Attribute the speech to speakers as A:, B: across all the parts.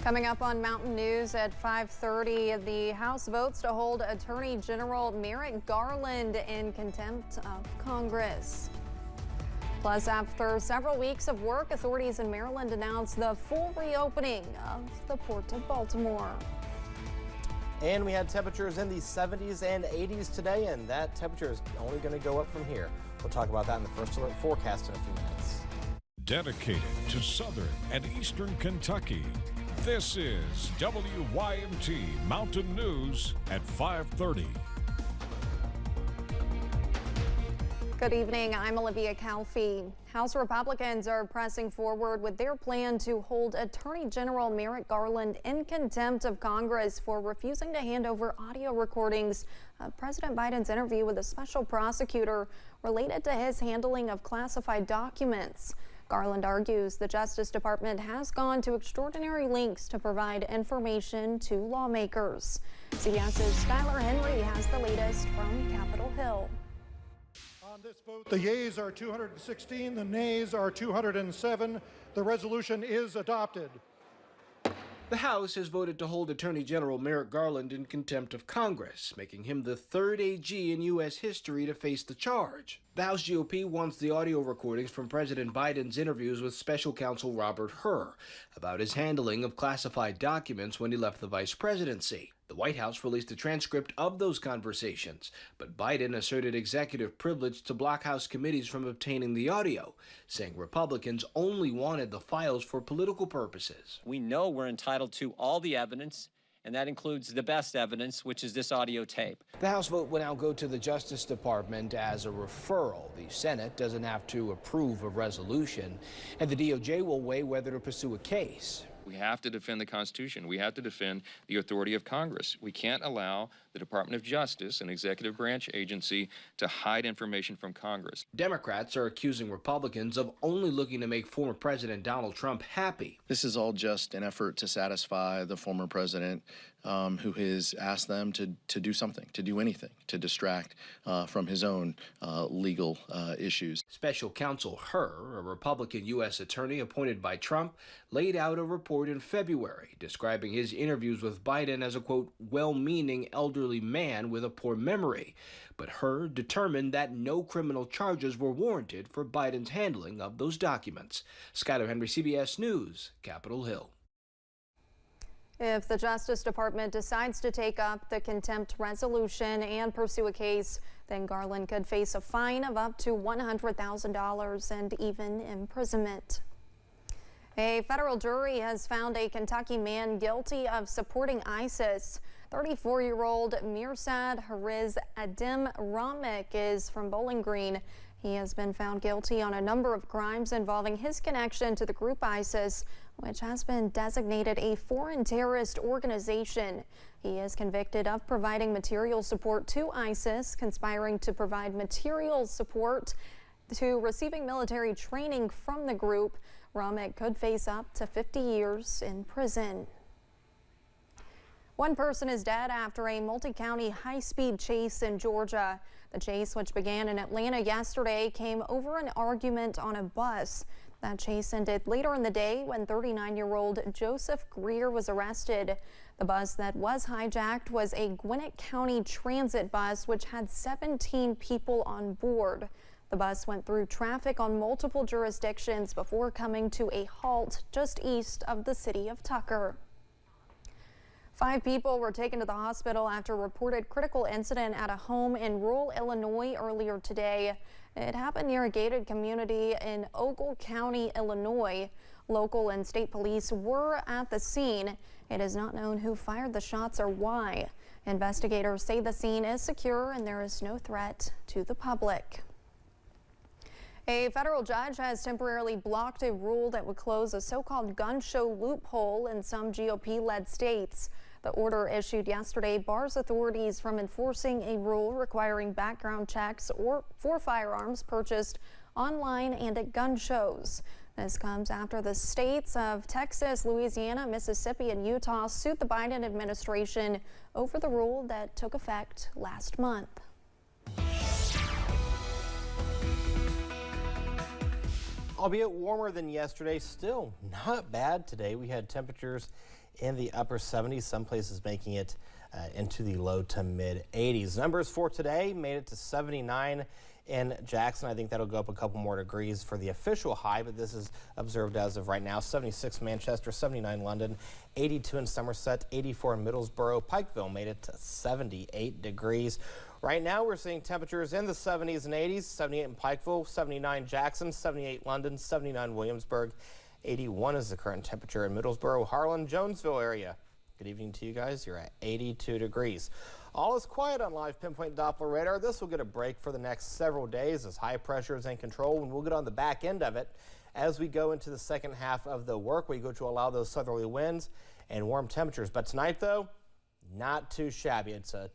A: Coming up on Mountain News at 5:30, the House votes to hold Attorney General Merrick Garland in contempt of Congress. Plus, after several weeks of work, authorities in Maryland announced the full reopening of the Port of Baltimore.
B: And we had temperatures in the 70s and 80s today, and that temperature is only going to go up from here. We'll talk about that in the First Alert forecast in a few minutes.
C: Dedicated to southern and eastern Kentucky, this is WYMT Mountain News at 5:30.
A: Good evening, I'm Olivia Calfee. House Republicans are pressing forward with their plan to hold Attorney General Merrick Garland in contempt of Congress for refusing to hand over audio recordings of President Biden's interview with a special prosecutor related to his handling of classified documents. Garland argues the Justice Department has gone to extraordinary lengths to provide information to lawmakers. CBS's Skylar Henry has the latest from Capitol Hill.
D: On this vote, the yeas are 216, the nays are 207. The resolution is adopted.
E: The House has voted to hold Attorney General Merrick Garland in contempt of Congress, making him the third AG in U.S. history to face the charge. The House GOP wants the audio recordings from President Biden's interviews with Special Counsel Robert Hur about his handling of classified documents when he left the vice presidency. The White House released a transcript of those conversations, but Biden asserted executive privilege to block House committees from obtaining the audio, saying Republicans only wanted the files for political purposes.
F: We know we're entitled to all the evidence, and that includes the best evidence, which is this audio tape.
E: The House vote will now go to the Justice Department as a referral. The Senate doesn't have to approve a resolution, and the DOJ will weigh whether to pursue a case.
G: We have to defend the Constitution. We have to defend the authority of Congress. We can't allow the Department of Justice, an executive branch agency, to hide information from Congress.
E: Democrats are accusing Republicans of only looking to make former President Donald Trump happy.
H: This is all just an effort to satisfy the former president who has asked them to do something, to do anything, to distract from his own legal issues.
E: Special Counsel Hur, a Republican U.S. attorney appointed by Trump, laid out a report in February describing his interviews with Biden as a, quote, well-meaning elderly man with a poor memory. But Hur determined that no criminal charges were warranted for Biden's handling of those documents. Skylar Henry, CBS News, Capitol Hill.
A: If the Justice Department decides to take up the contempt resolution and pursue a case, then Garland could face a fine of up to $100,000 and even imprisonment. A federal jury has found a Kentucky man guilty of supporting ISIS. 34-year-old Mirsad Hariz Adim Ramek is from Bowling Green. He has been found guilty on a number of crimes involving his connection to the group ISIS, which has been designated a foreign terrorist organization. He is convicted of providing material support to ISIS, conspiring to provide material support to receiving military training from the group. Ramek could face up to 50 years in prison. One person is dead after a multi-county high-speed chase in Georgia. The chase, which began in Atlanta yesterday, came over an argument on a bus. That chase ended later in the day when 39-year-old Joseph Greer was arrested. The bus that was hijacked was a Gwinnett County Transit bus, which had 17 people on board. The bus went through traffic on multiple jurisdictions before coming to a halt just east of the city of Tucker. 5 people were taken to the hospital after a reported critical incident at a home in rural Illinois earlier today. It happened near a gated community in Ogle County, Illinois. Local and state police were at the scene. It is not known who fired the shots or why. Investigators say the scene is secure and there is no threat to the public. A federal judge has temporarily blocked a rule that would close a so-called gun show loophole in some GOP-led states. The order issued yesterday bars authorities from enforcing a rule requiring background checks for firearms purchased online and at gun shows. This comes after the states of Texas, Louisiana, Mississippi, and Utah sued the Biden administration over the rule that took effect last month.
B: Albeit warmer than yesterday, still not bad today. We had temperatures in the upper 70s, some places making it into the low to mid 80s. Numbers for today made it to 79 in Jackson. I think that'll go up a couple more degrees for the official high, but this is observed as of right now. 76 Manchester, 79 London, 82 in Somerset, 84 in Middlesboro. Pikeville made it to 78 degrees. Right now we're seeing temperatures in the 70s and 80s, 78 in Pikeville, 79 Jackson, 78 London, 79 Williamsburg, 81 is the current temperature in Middlesboro, Harlan, Jonesville area. Good evening to you guys. You're at 82 degrees. All is quiet on Live Pinpoint Doppler radar. This will get a break for the next several days as high pressure is in control, and we'll get on the back end of it as we go into the second half of the work week, which will allow those southerly winds and warm temperatures. But tonight, though, not too shabby. It's a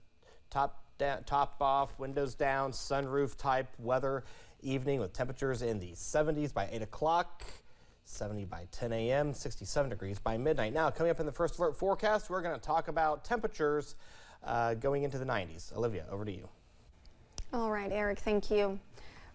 B: top off, windows down, sunroof type weather evening with temperatures in the 70s by 8 o'clock. 70 by 10 a.m., 67 degrees by midnight. Now, coming up in the First Alert forecast, we're going to talk about temperatures going into the 90s. Olivia, over to you.
A: All right, Eric, thank you.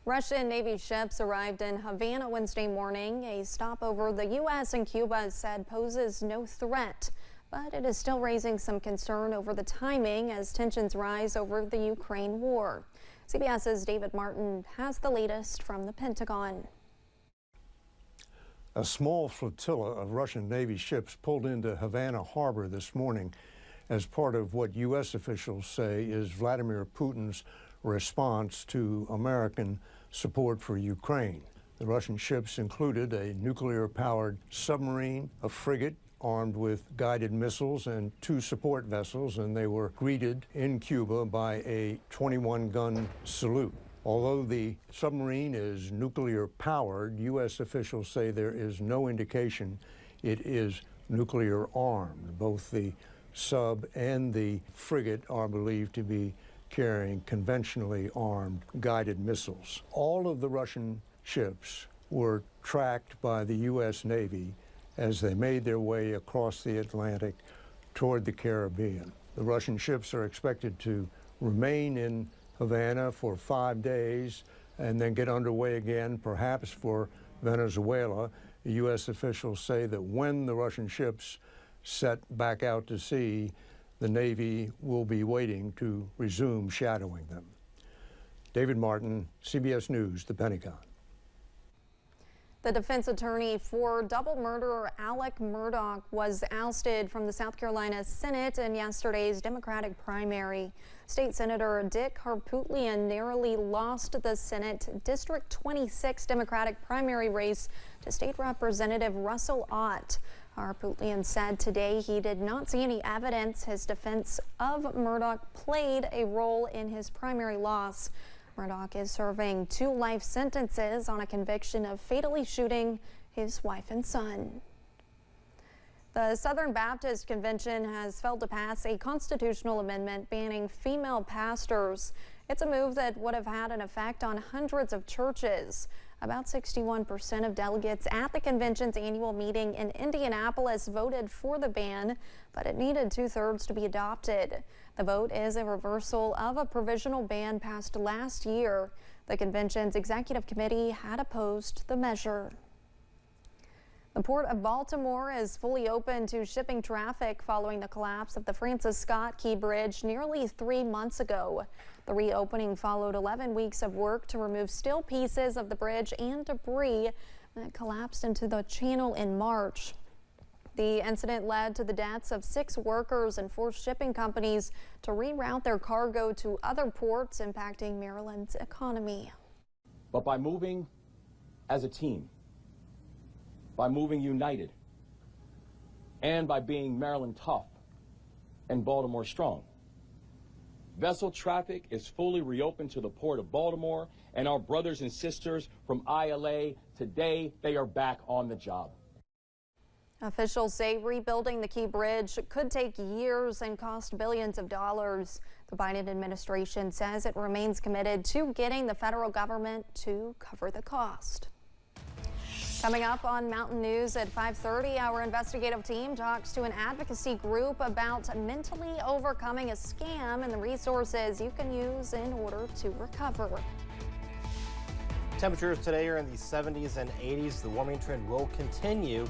A: Russian Navy ships arrived in Havana Wednesday morning. A stopover the U.S. and Cuba said poses no threat, but it is still raising some concern over the timing as tensions rise over the Ukraine war. CBS's David Martin has the latest from the Pentagon.
I: A small flotilla of Russian Navy ships pulled into Havana Harbor this morning as part of what U.S. officials say is Vladimir Putin's response to American support for Ukraine. The Russian ships included a nuclear-powered submarine, a frigate armed with guided missiles, and 2 support vessels, and they were greeted in Cuba by a 21-gun salute. Although the submarine is nuclear-powered, U.S. officials say there is no indication it is nuclear-armed. Both the sub and the frigate are believed to be carrying conventionally armed guided missiles. All of the Russian ships were tracked by the U.S. Navy as they made their way across the Atlantic toward the Caribbean. The Russian ships are expected to remain in Havana for 5 days and then get underway again, perhaps for Venezuela. The U.S. officials say that when the Russian ships set back out to sea, the Navy will be waiting to resume shadowing them. David Martin, CBS News, The Pentagon.
A: The defense attorney for double murderer Alec Murdaugh was ousted from the South Carolina Senate in yesterday's Democratic primary. State Senator Dick Harpootlian narrowly lost the Senate District 26 Democratic primary race to State Representative Russell Ott. Harpootlian said today he did not see any evidence his defense of Murdaugh played a role in his primary loss. Murdaugh is serving 2 life sentences on a conviction of fatally shooting his wife and son. The Southern Baptist Convention has failed to pass a constitutional amendment banning female pastors. It's a move that would have had an effect on hundreds of churches. About 61% of delegates at the convention's annual meeting in Indianapolis voted for the ban, but it needed 2/3 to be adopted. The vote is a reversal of a provisional ban passed last year. The convention's executive committee had opposed the measure. The Port of Baltimore is fully open to shipping traffic following the collapse of the Francis Scott Key Bridge nearly 3 months ago. The reopening followed 11 weeks of work to remove steel pieces of the bridge and debris that collapsed into the channel in March. The incident led to the deaths of 6 workers and forced shipping companies to reroute their cargo to other ports, impacting Maryland's economy.
J: But by moving as a team, by moving united, and by being Maryland tough and Baltimore strong, vessel traffic is fully reopened to the Port of Baltimore, and our brothers and sisters from ILA, today they are back on the job.
A: Officials say rebuilding the Key Bridge could take years and cost billions of dollars. The Biden administration says it remains committed to getting the federal government to cover the cost. Coming up on Mountain News at 5:30, our investigative team talks to an advocacy group about mentally overcoming a scam and the resources you can use in order to recover.
B: Temperatures today are in the 70s and 80s. The warming trend will continue.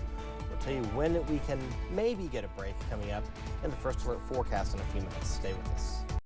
B: We'll tell you when we can maybe get a break coming up in the First Alert forecast in a few minutes. Stay with us.